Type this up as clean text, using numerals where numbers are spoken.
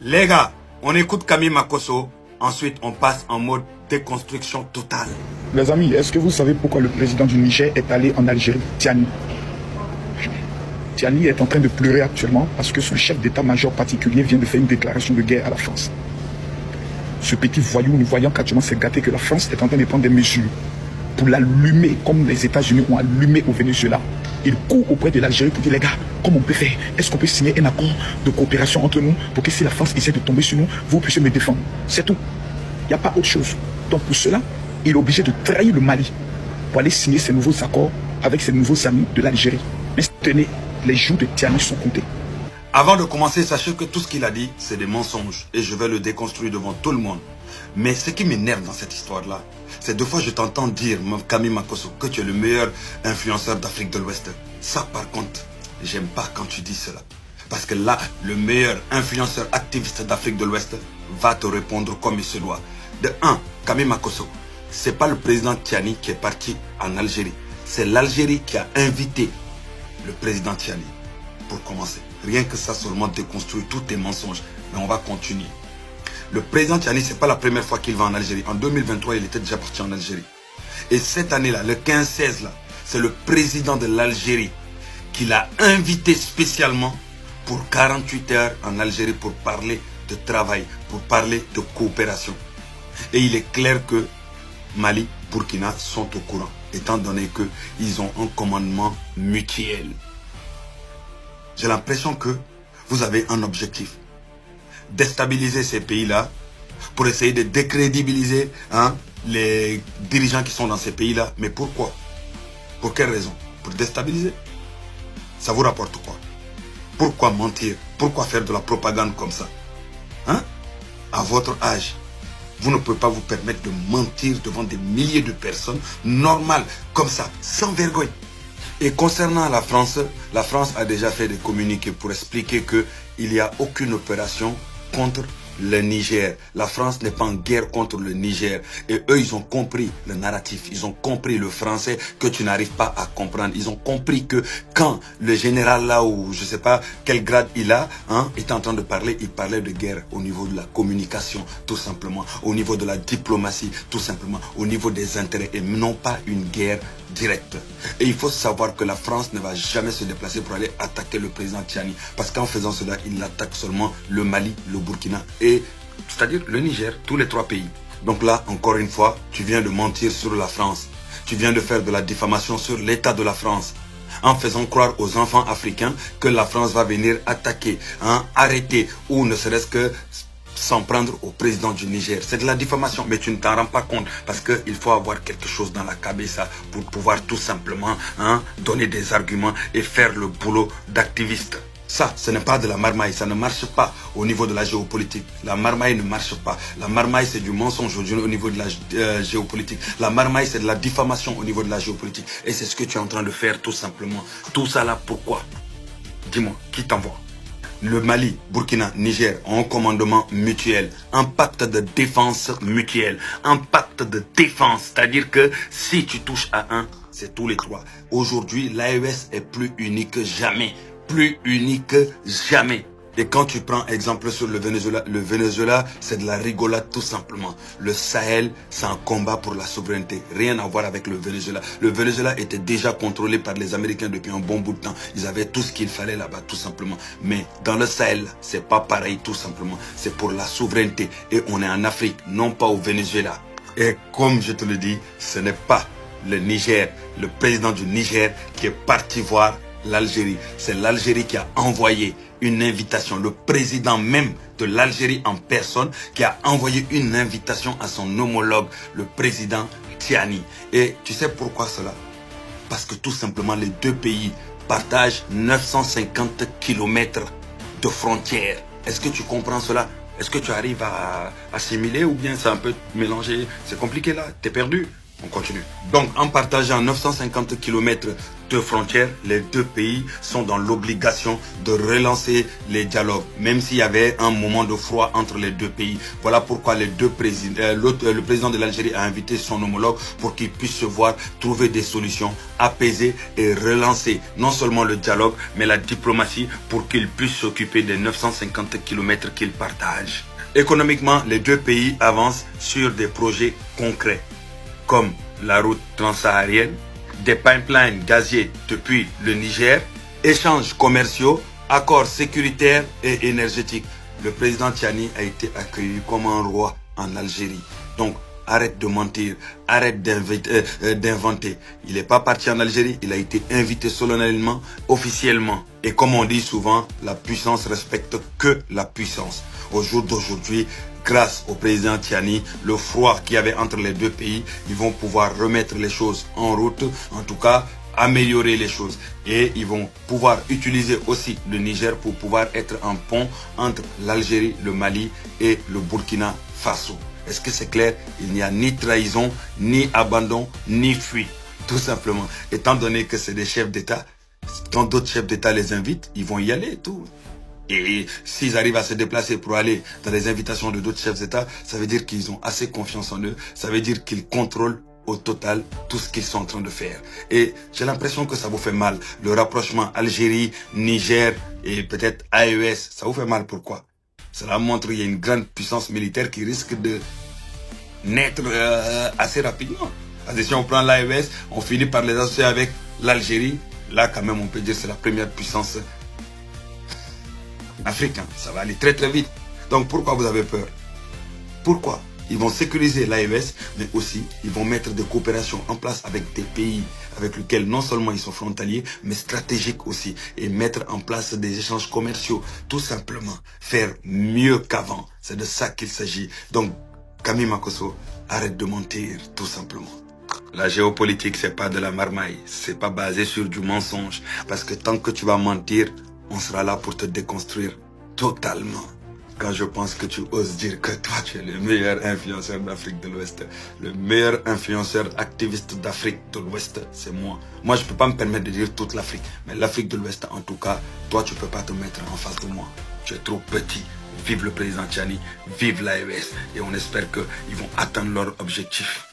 Les gars, on écoute Camille Makosso, ensuite on passe en mode déconstruction totale. Les amis, est-ce que vous savez pourquoi le président du Niger est allé en Algérie, Tiani? Tiani est en train de pleurer actuellement parce que son chef d'état-major particulier vient de faire une déclaration de guerre à la France. Ce petit voyou, nous voyons qu'actuellement c'est gâté que la France est en train de prendre des mesures pour l'allumer comme les États-Unis ont allumé au Venezuela. Il court auprès de l'Algérie pour dire les gars, comment on peut faire? Est-ce qu'on peut signer un accord de coopération entre nous pour que si la France essaie de tomber sur nous, vous puissiez me défendre? C'est tout. Il n'y a pas autre chose. Donc pour cela, il est obligé de trahir le Mali pour aller signer ces nouveaux accords avec ses nouveaux amis de l'Algérie. Mais tenez, les jours de Tiani sont comptés. Avant de commencer, sachez que tout ce qu'il a dit, c'est des mensonges. Et je vais le déconstruire devant tout le monde. Mais ce qui m'énerve dans cette histoire-là, c'est deux fois je t'entends dire, Camille Makosso, que tu es le meilleur influenceur d'Afrique de l'Ouest. Ça, par contre, j'aime pas quand tu dis cela. Parce que là, le meilleur influenceur activiste d'Afrique de l'Ouest va te répondre comme il se doit. De un, Camille Makosso, c'est pas le président Tiani qui est parti en Algérie. C'est l'Algérie qui a invité le président Tiani. Pour commencer. Rien que ça seulement déconstruire tous tes mensonges. Mais on va continuer. Le président Tiani, ce n'est pas la première fois qu'il va en Algérie. En 2023, il était déjà parti en Algérie. Et cette année-là, le 15-16, là, c'est le président de l'Algérie qui l'a invité spécialement pour 48 heures en Algérie pour parler de travail, pour parler de coopération. Et il est clair que Mali, Burkina sont au courant, étant donné qu'ils ont un commandement mutuel. J'ai l'impression que vous avez un objectif. Déstabiliser ces pays-là pour essayer de décrédibiliser les dirigeants qui sont dans ces pays-là. Mais pourquoi? Pour quelle raison? Pour déstabiliser? Ça vous rapporte quoi? Pourquoi mentir? Pourquoi faire de la propagande comme ça? À votre âge, vous ne pouvez pas vous permettre de mentir devant des milliers de personnes normales, comme ça, sans vergogne. Et concernant la France a déjà fait des communiqués pour expliquer qu'il n'y a aucune opération contre le Niger. La France n'est pas en guerre contre le Niger. Et eux, ils ont compris le narratif. Ils ont compris le français que tu n'arrives pas à comprendre. Ils ont compris que quand le général là, ou je ne sais pas quel grade il a, était en train de parler, il parlait de guerre au niveau de la communication, tout simplement. Au niveau de la diplomatie, tout simplement. Au niveau des intérêts et non pas une guerre directe. Et il faut savoir que la France ne va jamais se déplacer pour aller attaquer le président Tiani. Parce qu'en faisant cela, il attaque seulement le Mali, le Burkina et c'est-à-dire le Niger, tous les trois pays. Donc là, encore une fois, tu viens de mentir sur la France. Tu viens de faire de la diffamation sur l'état de la France. En faisant croire aux enfants africains que la France va venir attaquer, arrêter ou ne serait-ce que s'en prendre au président du Niger. C'est de la diffamation, mais tu ne t'en rends pas compte parce qu'il faut avoir quelque chose dans la cabeza pour pouvoir tout simplement donner des arguments et faire le boulot d'activiste. Ça, ce n'est pas de la marmaille, ça ne marche pas au niveau de la géopolitique. La marmaille ne marche pas. La marmaille, c'est du mensonge au niveau de la géopolitique. La marmaille, c'est de la diffamation au niveau de la géopolitique. Et c'est ce que tu es en train de faire tout simplement. Tout ça là, pourquoi? Dis-moi, qui t'envoie? Le Mali, Burkina, Niger ont un commandement mutuel, un pacte de défense mutuel, un pacte de défense. C'est-à-dire que si tu touches à un, c'est tous les trois. Aujourd'hui, l'AES est plus unie que jamais. Plus unique que jamais. Et quand tu prends exemple sur le Venezuela, c'est de la rigolade tout simplement. Le Sahel, c'est un combat pour la souveraineté. Rien à voir avec le Venezuela. Le Venezuela était déjà contrôlé par les Américains depuis un bon bout de temps. Ils avaient tout ce qu'il fallait là-bas tout simplement. Mais dans le Sahel, c'est pas pareil tout simplement. C'est pour la souveraineté. Et on est en Afrique, non pas au Venezuela. Et comme je te le dis, ce n'est pas le Niger, le président du Niger qui est parti voir l'Algérie. C'est l'Algérie qui a envoyé une invitation. Le président même de l'Algérie en personne qui a envoyé une invitation à son homologue, le président Tiani. Et tu sais pourquoi cela? Parce que tout simplement les deux pays partagent 950 km de frontières. Est-ce que tu comprends cela? Est-ce que tu arrives à assimiler ou bien c'est un peu mélangé? C'est compliqué là, t'es perdu. On continue. Donc, en partageant 950 km de frontières, les deux pays sont dans l'obligation de relancer les dialogues, même s'il y avait un moment de froid entre les deux pays. Voilà pourquoi les deux présidents, le président de l'Algérie a invité son homologue pour qu'ils puissent se voir, trouver des solutions, apaiser et relancer non seulement le dialogue, mais la diplomatie pour qu'ils puissent s'occuper des 950 km qu'ils partagent. Économiquement, les deux pays avancent sur des projets concrets, comme la route transsaharienne, des pipelines gaziers depuis le Niger, échanges commerciaux, accords sécuritaires et énergétiques. Le président Tiani a été accueilli comme un roi en Algérie. Donc, arrête de mentir, arrête d'inventer. Il n'est pas parti en Algérie, il a été invité solennellement, officiellement. Et comme on dit souvent, la puissance respecte que la puissance. Au jour d'aujourd'hui, grâce au président Tiani, le froid qu'il y avait entre les deux pays, ils vont pouvoir remettre les choses en route, en tout cas améliorer les choses. Et ils vont pouvoir utiliser aussi le Niger pour pouvoir être un pont entre l'Algérie, le Mali et le Burkina Faso. Est-ce que c'est clair? Il n'y a ni trahison, ni abandon, ni fuite. Tout simplement. Étant donné que c'est des chefs d'État, quand d'autres chefs d'État les invitent, ils vont y aller et tout. Et s'ils arrivent à se déplacer pour aller dans les invitations de d'autres chefs d'État, ça veut dire qu'ils ont assez confiance en eux. Ça veut dire qu'ils contrôlent au total tout ce qu'ils sont en train de faire. Et j'ai l'impression que ça vous fait mal. Le rapprochement Algérie, Niger et peut-être AES, ça vous fait mal. Pourquoi? Cela montre qu'il y a une grande puissance militaire qui risque de naître assez rapidement. Parce que si on prend l'AES, on finit par les associer avec l'Algérie. Là, quand même, on peut dire que c'est la première puissance africaine. Ça va aller très très vite. Donc, pourquoi vous avez peur? Pourquoi? Ils vont sécuriser l'AES, mais aussi, ils vont mettre des coopérations en place avec des pays avec lesquels non seulement ils sont frontaliers, mais stratégiques aussi. Et mettre en place des échanges commerciaux. Tout simplement, faire mieux qu'avant. C'est de ça qu'il s'agit. Donc, Camille Makosso, arrête de mentir, tout simplement. La géopolitique, c'est pas de la marmaille. C'est pas basé sur du mensonge. Parce que tant que tu vas mentir, on sera là pour te déconstruire totalement. Quand je pense que tu oses dire que toi, tu es le meilleur influenceur d'Afrique de l'Ouest, le meilleur influenceur activiste d'Afrique de l'Ouest, c'est moi. Moi, je ne peux pas me permettre de dire toute l'Afrique, mais l'Afrique de l'Ouest, en tout cas, toi, tu ne peux pas te mettre en face de moi. Tu es trop petit. Vive le président Tiani, vive l'AES, et on espère qu'ils vont atteindre leur objectif.